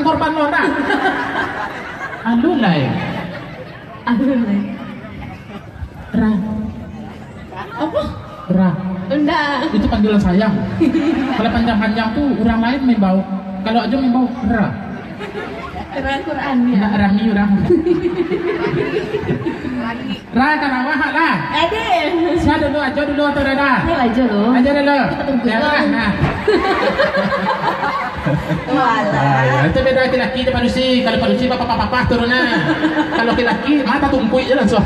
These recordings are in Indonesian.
korban lo nak. Alulai. Alulai. Ra. Apa? Ra. Enggak. Itu panggilan sayang. Kalau panjang-panjang tuh orang lain main bau. Kalau aja main bau ra. Quran ya. Nak rami orang. Ra kan awak lah. Ada. Siapa dulu aja dulu atau dah? Ayo aja lo. Aja dulu. Kita tunggu Ya dulu. nah. Walah. Itu beda laki-laki dan manusia. Kalau manusia papa turunnya. Kalau laki-laki mata tumpuk je langsung.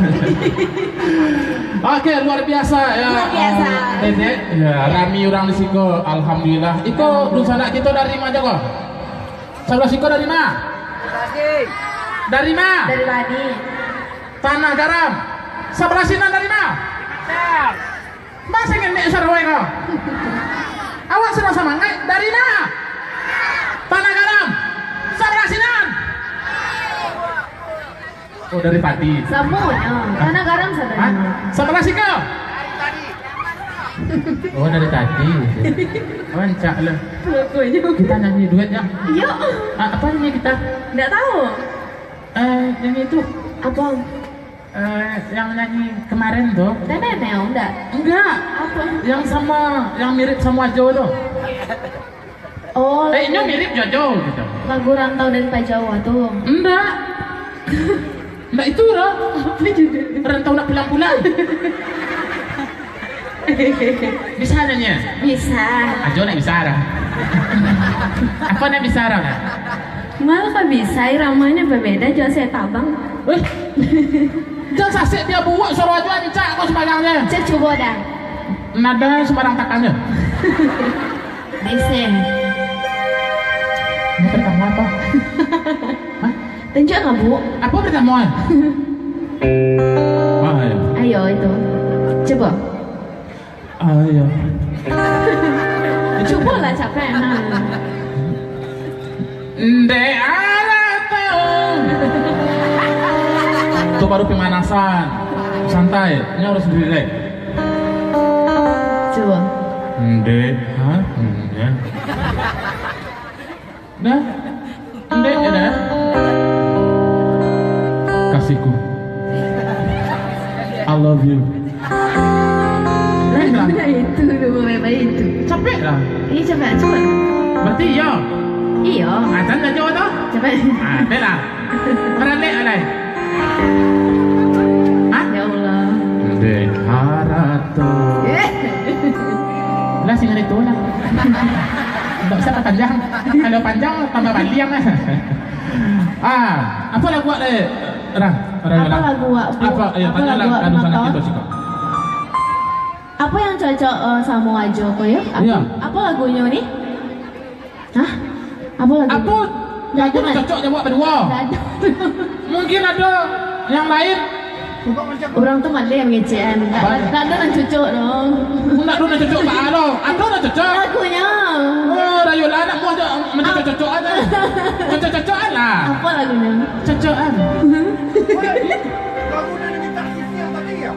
Oke, luar biasa ya. Luar biasa. Dedek, ya rami orang di siko. Alhamdulillah. Iko dulu sana kita dari mana kok? Sebelah siko dari mana? Dari mana? Dari tadi. Tanah Garam. Sebelah sini dari mana? Masih ngenek sarway kau. Awak senang sama ngai dari mana? Tanah Garam. Sebelah sini. Oh dari Pati. Semuanya. Karena garam Hah? sadar. Sebelah sini kau. Oh dari tadi. Oh encak lah. Pokoknya. Kita nyanyi duet ya. Yuk. Apa nyanyi kita? Enggak tahu. Yang itu. Apa? Yang nyanyi kemarin tuh. Nenek enggak. Enggak. Apa? Yang sama, yang mirip sama Jo tuh. Oh. Ini mirip Jojo gitu. Lagu Rantau dari Pak Jawa tuh. Enggak. Enggak itu loh. Apa juga? Rantau nak pulang-pulang. Bisa nyanyi? Bisa. Ajo nak bisa arah. Apa nak bisa arah? Malah kan bisa, iramanya berbeda, jual saya tabang. Wih. Jangan sasik dia buat suruh aja ancak kau sembarangnya. Saya coba dah. Nada sembarang takannya. Bisa. Ini pertama apa? Hah? Tunjuk nggak bu? Apa pertemuan? Ayo. Ayo itu. Coba. Ayo. Coba lah capek. Ndek ala tahu. Itu baru pemanasan. Santai, ini harus relax. Coba. Ndek, hah? Ya. Dah. Ndek ya dah. Kasihku. I love you. Lagunya itu, lumayan itu. Capek lah. Iya capek, coba. Berarti ya. Iya. Ada nggak jawab tu? Capek. Ada lah. Meralik ada. Ah? Ya Allah. Ndek harato. Lah singan itu lah. Tak usah panjang. Kalau panjang tambah panjang lah. Apa lagu buat deh? Apa lagu Bu? Apa? Ayo Apa tanya lagu lah anu sana nonton? kita sih kok. Apa yang cocok sama Wajo kok ya? Iya. Apa lagunya nih? Hah? Apa lagu? Apa? Lagu cocok je buat berdua. Nggak ada. Mungkin ada yang lain. Orang tuh mana yang ngecehan? Nggak ada yang cocok dong. Nak dulu nak cocok pak lo. Ada nak cocok. Lagunya. Oh, rayolah anak mu aja macam cocok aja. Cocok-cocokan lah. Apa lagunya? Cocokan.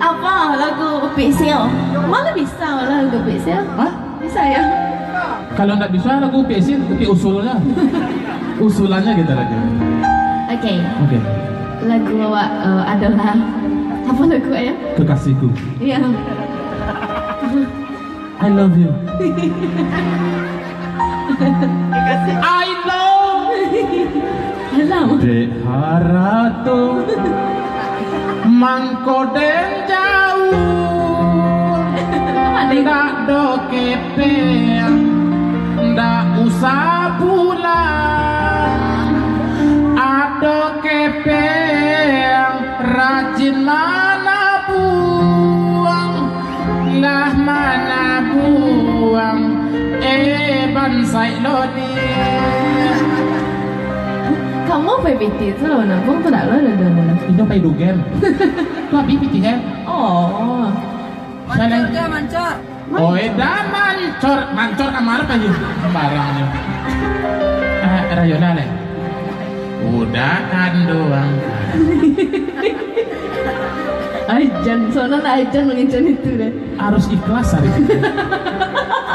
Apa lagu Pixel? Mana bisa lagu Pixel? Hah? Bisa ya? Kalau tak bisa lagu PSI, tapi usulnya. Usulannya kita lagi. Oke. Oke. Lagu adalah apa lagu ya? Kekasihku. Iya. I love you. I love Alam. Dek harato mangkoden jauh. Ndak do kepeng, ndak usah pulang. Ado kepeng, rajin mana buang, lah mana buang. Bansai lodi. Kamu PPT itu loh, nabung tuh dah lo udah dulu. Itu pay dugem. Itu abi pitih. Oh. Mancor. Oh, dah mancor kamar apa sih? Sembarangnya. Rayona le. Udah kan doang. Ajan, soalnya Ajan mengincar itu deh. Harus ikhlas hari ini.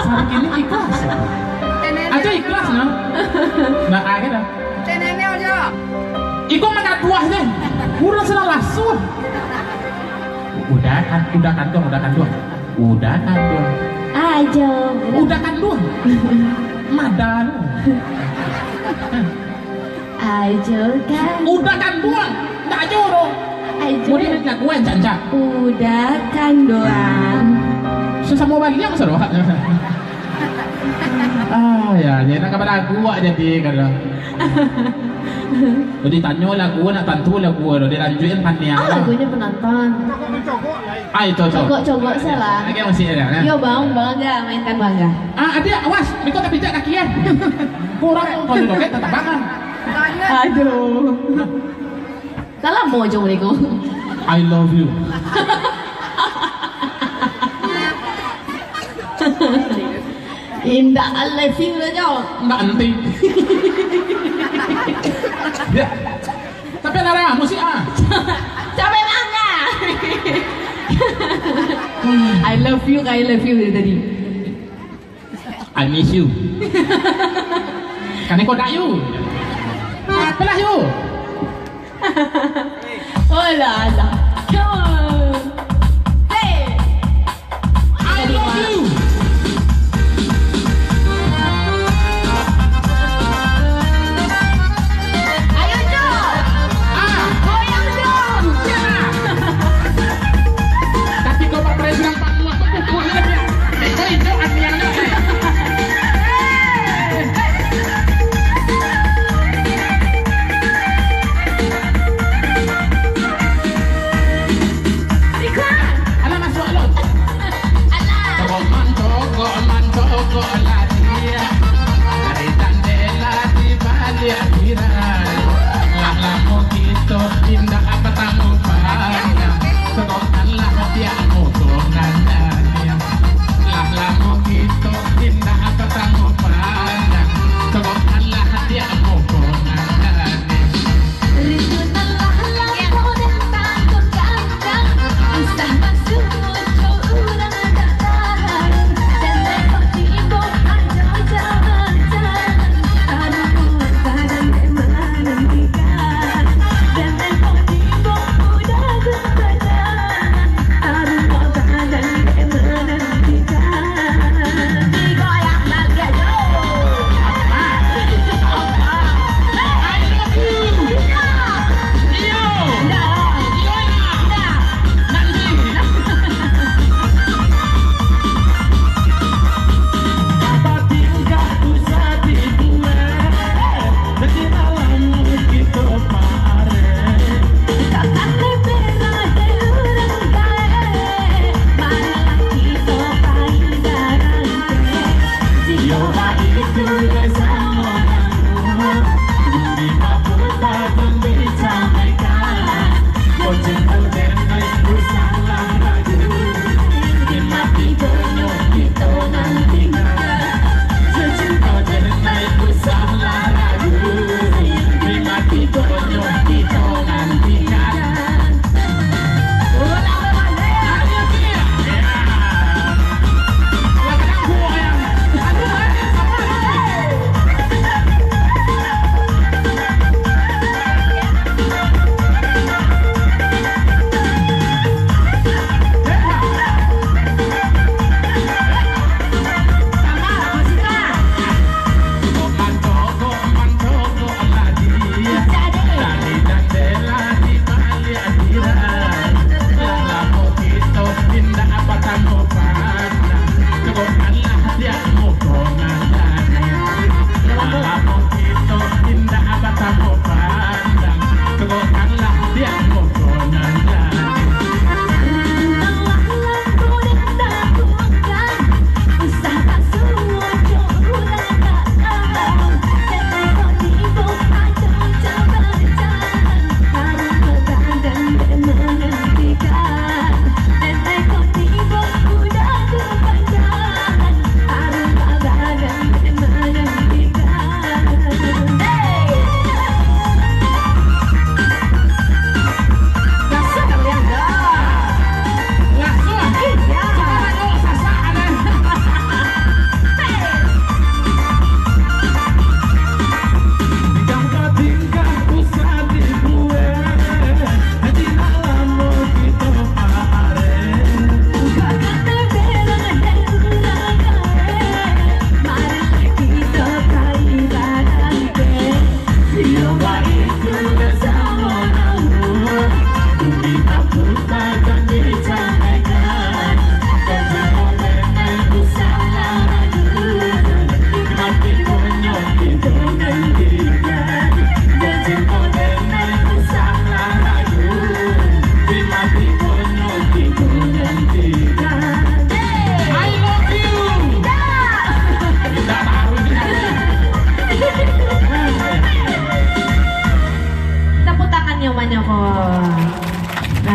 Hari ini ikhlas. Aja ikhlas no. Nah akhirnya. langsung. Udah kan doang. Ajo. Udah kan doang. Madan. Ajo kan. Udah kan doang. Nggak jorok. Ajo. Mau dia gue cancak. Udah kan doang. Susah mau balik seru. Ya, jadi nak kabar aku jadi kalau. Jadi tanya lagu nak tantu lagu lo dia lanjutin paniang. Lagunya penonton. Itu Cogok salah. Lagi masih ada. Yo bangga mainkan bangga. Ada awas, Miko tak pijak kakian. Kurang kalau doket tetap bangun. Aduh. Salah mau jom mereka. I love you. Indah I love you lah jauh. Enggak nanti. Ya. Tapi Lara, musik Capek bangga. I love you dari tadi. I miss you. Kan kau dak you. Pelah you. Oh lah. Come on. Hey. I love you. Ayo dong. Goyang dong. Tapi kau pak presiden pak muat kau pukul dia. Kau itu aniannya. Indah apa tamu pandang, sekolah dia motongannya. Lamu gitu, indah apa tamu pandang, sekolah dia motongannya. Terima kasih.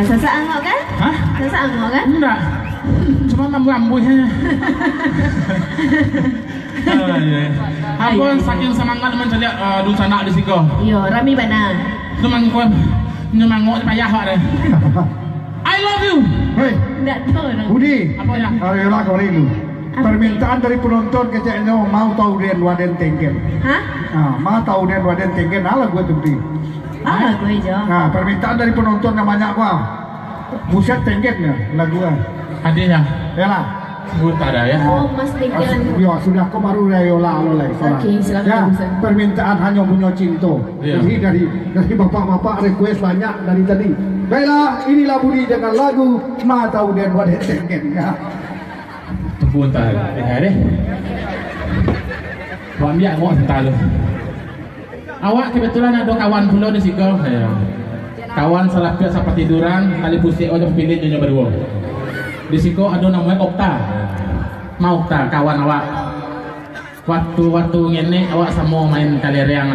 Sasa angok kan? Hah? Sasa angok kan? Enggak. Cuma mambu-mambunya. Ampun saking semangat mencari dusana di siko. Yo, rami bana. Semangkon nyemangok payah Pak deh. I love you. Hei, Enggak tahu dong. Budi. Apa ya? Ayolah kau rindu. Permintaan dari penonton keceknya mau tahu den waden tengken. Hah? Mau tahu den waden tengken ala gue tuh di. Ah, gue jo. Permintaan dari penonton namanya apa? Buset tengkennya lagu gue. Adik ya. Yalah. Gue tak ada ya. Oh, Mas Tingkilan. Ya sudah kau baru Rayola oleh. Oke, silakan, Ya, Ustaz. permintaan hanya punya cinta. Iya. Jadi dari bapak-bapak request banyak dari tadi. Baiklah, inilah Budi dengan lagu Ma tahu den waden tengken. Ya. Tunggu entar. Deh. Kau ambil aku sebentar lu. Awak kebetulan ada kawan pula di situ. Ya. Kawan salah pihak sampai tiduran, tali pusing aja pilih nyonya berdua. Di situ ada namanya Okta. Mau Okta kawan awak. Waktu ngene awak sama main kali reang.